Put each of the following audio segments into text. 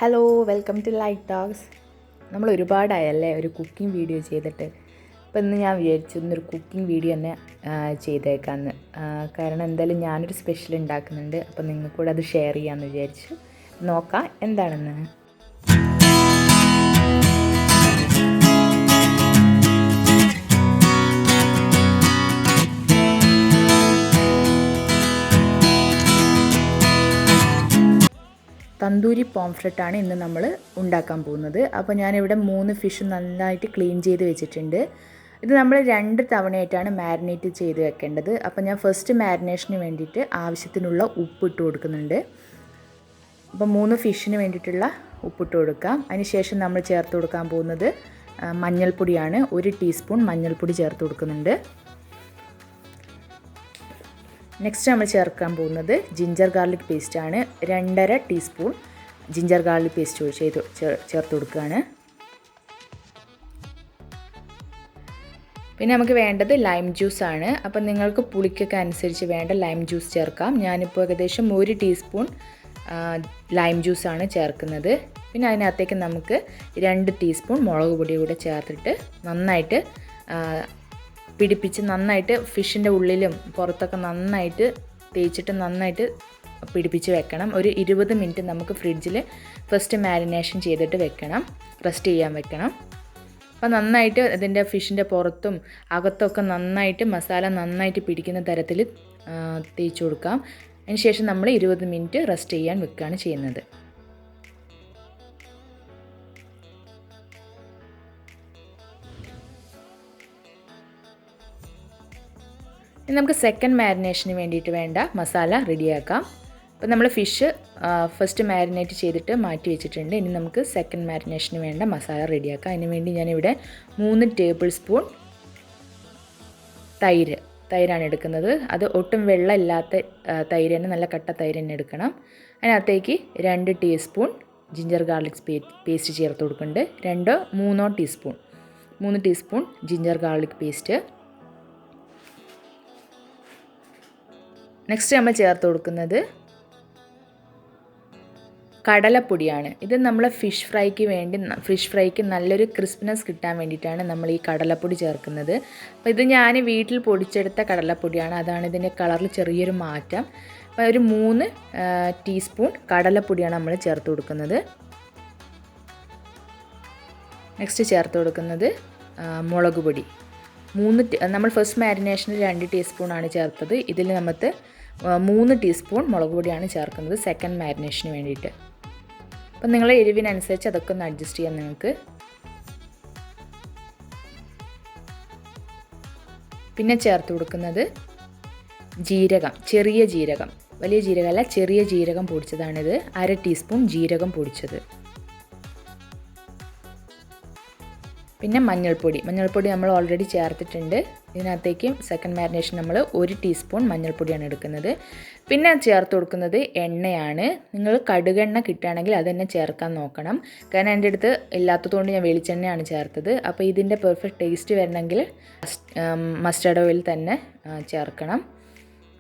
Hello welcome to Light Talks. നമ്മൾ ഒരുപാടായല്ലേ ഒരു കുക്കിംഗ് വീഡിയോ ചെയ്തിട്ട്. അപ്പോൾ ഇന്ന് ഞാൻ വിചാരിച്ചു ഇന്നൊരു കുക്കിംഗ് വീഡിയോ തന്നെ ചെയ്തേക്കാമെന്ന്. കാരണം എന്തായാലും ഞാനൊരു സ്പെഷ്യൽ ഉണ്ടാക്കുന്നുണ്ട്. അപ്പോൾ നിങ്ങൾക്ക് കൂടെ അത് ഷെയർ ചെയ്യാമെന്ന് വിചാരിച്ചു. നോക്കാം എന്താണെന്ന്. തന്തൂരി പോംഫ്രെറ്റാണ് ഇന്ന് നമ്മൾ ഉണ്ടാക്കാൻ പോകുന്നത്. അപ്പോൾ ഞാനിവിടെ 3 ഫിഷ് നന്നായിട്ട് ക്ലീൻ ചെയ്ത് വെച്ചിട്ടുണ്ട്. ഇത് നമ്മൾ 2 തവണയായിട്ടാണ് മാരിനേറ്റ് ചെയ്ത് വെക്കേണ്ടത്. അപ്പോൾ ഞാൻ ഫസ്റ്റ് മാരിനേഷന് വേണ്ടിയിട്ട് ആവശ്യത്തിനുള്ള ഉപ്പിട്ട് കൊടുക്കുന്നുണ്ട്. അപ്പോൾ 3 ഫിഷിന് വേണ്ടിയിട്ടുള്ള ഉപ്പിട്ട് കൊടുക്കാം. അതിനുശേഷം നമ്മൾ ചേർത്ത് കൊടുക്കാൻ പോകുന്നത് മഞ്ഞൾപ്പൊടിയാണ്. 1 ടീസ്പൂൺ മഞ്ഞൾപ്പൊടി ചേർത്ത് കൊടുക്കുന്നുണ്ട്. നെക്സ്റ്റ് നമ്മൾ ചേർക്കാൻ പോകുന്നത് ജിഞ്ചർ ഗാർലിക് പേസ്റ്റാണ്. 2.5 ടീസ്പൂൺ ജിഞ്ചർ ഗാർലിക് പേസ്റ്റ് ചേർത്ത് കൊടുക്കുകയാണ്. പിന്നെ നമുക്ക് വേണ്ടത് ലൈം ജ്യൂസാണ്. അപ്പം നിങ്ങൾക്ക് പുളിക്കൊക്കെ അനുസരിച്ച് വേണ്ട ലൈം ജ്യൂസ് ചേർക്കാം. ഞാനിപ്പോൾ ഏകദേശം 1 ടീസ്പൂൺ ലൈം ജ്യൂസാണ് ചേർക്കുന്നത്. പിന്നെ അതിനകത്തേക്ക് നമുക്ക് 2 ടീസ്പൂൺ മുളക് പൊടി കൂടെ ചേർത്തിട്ട് നന്നായിട്ട് പിടിപ്പിച്ച് നന്നായിട്ട് ഫിഷിൻ്റെ ഉള്ളിലും പുറത്തൊക്കെ നന്നായിട്ട് തേച്ചിട്ട് നന്നായിട്ട് പിടിപ്പിച്ച് വെക്കണം. ഒരു 20 മിനിറ്റ് നമുക്ക് ഫ്രിഡ്ജിൽ ഫസ്റ്റ് മാരിനേഷൻ ചെയ്തിട്ട് വെക്കണം, റെസ്റ്റ് ചെയ്യാൻ വെക്കണം. അപ്പോൾ നന്നായിട്ട് ഇതിൻ്റെ ഫിഷിൻ്റെ പുറത്തും അകത്തൊക്കെ നന്നായിട്ട് മസാല നന്നായിട്ട് പിടിക്കുന്ന തരത്തിൽ തേച്ച് കൊടുക്കാം. അതിനുശേഷം നമ്മൾ 20 മിനിറ്റ് റെസ്റ്റ് ചെയ്യാൻ വെക്കുകയാണ് ചെയ്യുന്നത്. ഇനി നമുക്ക് സെക്കൻഡ് മാരിനേഷന് വേണ്ടിയിട്ട് വേണ്ട മസാല റെഡിയാക്കാം. അപ്പോൾ നമ്മൾ ഫിഷ് ഫസ്റ്റ് മാരിനേറ്റ് ചെയ്തിട്ട് മാറ്റി വെച്ചിട്ടുണ്ട്. ഇനി നമുക്ക് സെക്കൻഡ് മാരിനേഷന് വേണ്ട മസാല റെഡിയാക്കാം. അതിന് വേണ്ടി ഞാനിവിടെ 3 ടേബിൾ സ്പൂൺ തൈരാണ് എടുക്കുന്നത്. അത് ഒട്ടും വെള്ളമില്ലാത്ത തൈര് തന്നെ, നല്ല കട്ട തൈര് തന്നെ എടുക്കണം. അതിനകത്തേക്ക് 2 ടീസ്പൂൺ ജിഞ്ചർ ഗാർലിക് പേസ്റ്റ് ചേർത്ത് കൊടുക്കുന്നുണ്ട്. 2-3 teaspoon 3 teaspoon ginger garlic paste. Next നമ്മൾ ചേർത്ത് കൊടുക്കുന്നത് കടലപ്പൊടിയാണ്. ഇത് നമ്മൾ ഫിഷ് ഫ്രൈക്ക് നല്ലൊരു ക്രിസ്പിനെസ് കിട്ടാൻ വേണ്ടിയിട്ടാണ് നമ്മൾ ഈ കടലപ്പൊടി ചേർക്കുന്നത്. അപ്പോൾ ഇത് ഞാൻ വീട്ടിൽ പൊടിച്ചെടുത്ത കടലപ്പൊടിയാണ്. അതാണ് ഇതിൻ്റെ കളറിൽ ചെറിയൊരു മാറ്റം. അപ്പോൾ ഒരു 3 ടീസ്പൂൺ കടലപ്പൊടിയാണ് നമ്മൾ ചേർത്ത് കൊടുക്കുന്നത്. നെക്സ്റ്റ് ചേർത്ത് കൊടുക്കുന്നത് മുളക് പൊടി. നമ്മൾ ഫസ്റ്റ് മാരിനേഷന് 2 ടീസ്പൂണാണ് ചേർത്തത്. ഇതിൽ നമുക്ക് 3 ടീസ്പൂൺ മുളക് പൊടിയാണ് ചേർക്കുന്നത് സെക്കൻഡ് മാരിനേഷന് വേണ്ടിയിട്ട്. അപ്പം നിങ്ങളെ എരിവിനനുസരിച്ച് അതൊക്കെ ഒന്ന് അഡ്ജസ്റ്റ് ചെയ്യാം നിങ്ങൾക്ക്. പിന്നെ ചേർത്ത് കൊടുക്കുന്നത് ജീരകം, ചെറിയ ജീരകം, വലിയ ജീരകമല്ല, ചെറിയ ജീരകം പൊടിച്ചതാണിത്. 1/2 ടീസ്പൂൺ ജീരകം പൊടിച്ചത്. പിന്നെ മഞ്ഞൾപ്പൊടി നമ്മൾ ഓൾറെഡി ചേർത്തിട്ടുണ്ട്. ഇതിനകത്തേക്ക് സെക്കൻഡ് മാരിനേഷൻ നമ്മൾ 1 ടീസ്പൂൺ മഞ്ഞൾപ്പൊടിയാണ് എടുക്കുന്നത്. പിന്നെ ചേർത്ത് കൊടുക്കുന്നത് എണ്ണയാണ്. നിങ്ങൾ കടുകെണ്ണ കിട്ടുകയാണെങ്കിൽ അത് തന്നെ ചേർക്കാൻ നോക്കണം. കാരണം എൻ്റെ അടുത്ത് ഇല്ലാത്തതുകൊണ്ട് ഞാൻ വെളിച്ചെണ്ണയാണ് ചേർത്തത്. അപ്പോൾ ഇതിൻ്റെ പെർഫെക്റ്റ് ടേസ്റ്റ് വരണമെങ്കിൽ മസ്റ്റർഡ് ഓയിൽ തന്നെ ചേർക്കണം.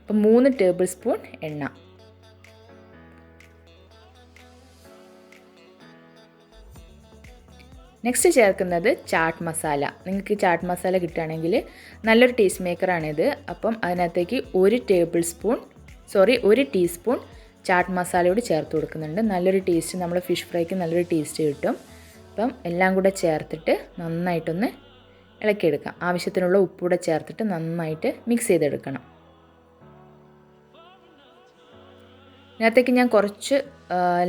അപ്പോൾ 3 ടേബിൾ സ്പൂൺ എണ്ണ. നെക്സ്റ്റ് ചേർക്കുന്നത് ചാട്ട് മസാല. നിങ്ങൾക്ക് ചാട്ട് മസാല കിട്ടുകയാണെങ്കിൽ നല്ലൊരു ടേസ്റ്റ് മേക്കറാണിത്. അപ്പം അതിനകത്തേക്ക് 1 ടീസ്പൂൺ ചാട്ട് മസാലയോട് ചേർത്ത് കൊടുക്കുന്നുണ്ട്. നല്ലൊരു ടേസ്റ്റ്, നമ്മുടെ ഫിഷ് ഫ്രൈക്ക് നല്ലൊരു ടേസ്റ്റ് കിട്ടും. അപ്പം എല്ലാം കൂടെ ചേർത്തിട്ട് നന്നായിട്ടൊന്ന് ഇളക്കിയെടുക്കാം. ആവശ്യത്തിനുള്ള ഉപ്പൂടെ ചേർത്തിട്ട് നന്നായിട്ട് മിക്സ് ചെയ്തെടുക്കണം. ഇതിനകത്തേക്ക് ഞാൻ കുറച്ച്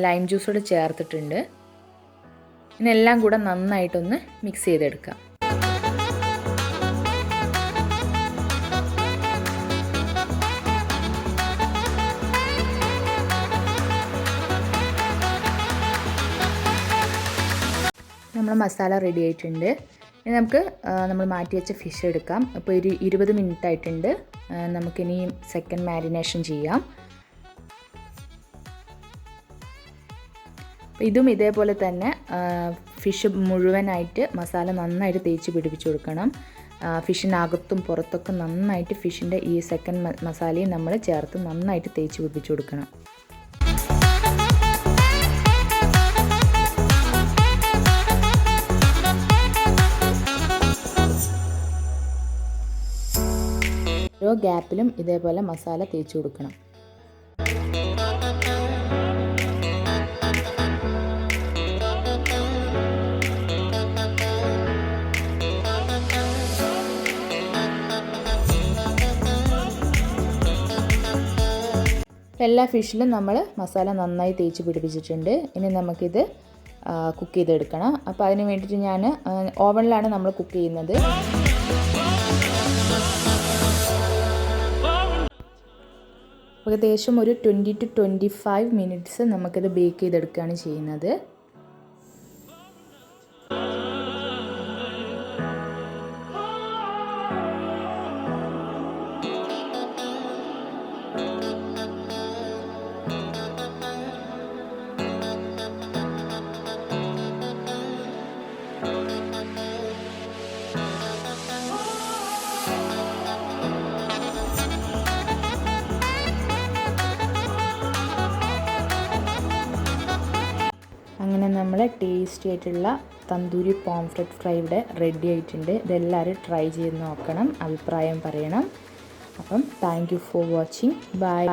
ലൈം ജ്യൂസോടെ ചേർത്തിട്ടുണ്ട്. ഇതിനെല്ലാം കൂടെ നന്നായിട്ടൊന്ന് മിക്സ് ചെയ്തെടുക്കാം. നമ്മൾ മസാല റെഡി ആയിട്ടുണ്ട്. ഇനി നമുക്ക് നമ്മൾ മാറ്റി വെച്ച ഫിഷ് എടുക്കാം. അപ്പോൾ ഒരു 20 മിനിറ്റ് ആയിട്ടുണ്ട്. നമുക്കിനി സെക്കൻഡ് മാരിനേഷൻ ചെയ്യാം. ഇതും ഇതേപോലെ തന്നെ ഫിഷ് മുഴുവനായിട്ട് മസാല നന്നായിട്ട് തേച്ച് പിടിപ്പിച്ച് കൊടുക്കണം. ഫിഷിനകത്തും പുറത്തൊക്കെ നന്നായിട്ട് ഫിഷിൻ്റെ ഈ സെക്കൻഡ് മസാലയും നമ്മൾ ചേർത്ത് നന്നായിട്ട് തേച്ച് പിടിപ്പിച്ച് കൊടുക്കണം. ഓരോ ഗ്യാപ്പിലും ഇതേപോലെ മസാല തേച്ച് കൊടുക്കണം. എല്ലാ ഫിഷിലും നമ്മൾ മസാല നന്നായി തേച്ച് പിടിപ്പിച്ചിട്ടുണ്ട്. ഇനി നമുക്കിത് കുക്ക് ചെയ്തെടുക്കണം. അപ്പോൾ അതിന് വേണ്ടിയിട്ട് ഞാൻ ഓവനിലാണ് നമ്മൾ കുക്ക് ചെയ്യുന്നത്. ഏകദേശം ഒരു 20 to 25 മിനിറ്റ്സ് നമുക്കിത് ബേക്ക് ചെയ്തെടുക്കുകയാണ് ചെയ്യുന്നത്. അങ്ങനെ നമ്മളെ ടേസ്റ്റി ആയിട്ടുള്ള തന്തൂരി പോംഫ്രെറ്റ് ഫ്രൈ ഇവിടെ റെഡി ആയിട്ടുണ്ട്. ഇതെല്ലാവരും ട്രൈ ചെയ്ത് നോക്കണം, അഭിപ്രായം പറയണം. അപ്പം thank you for watching. By.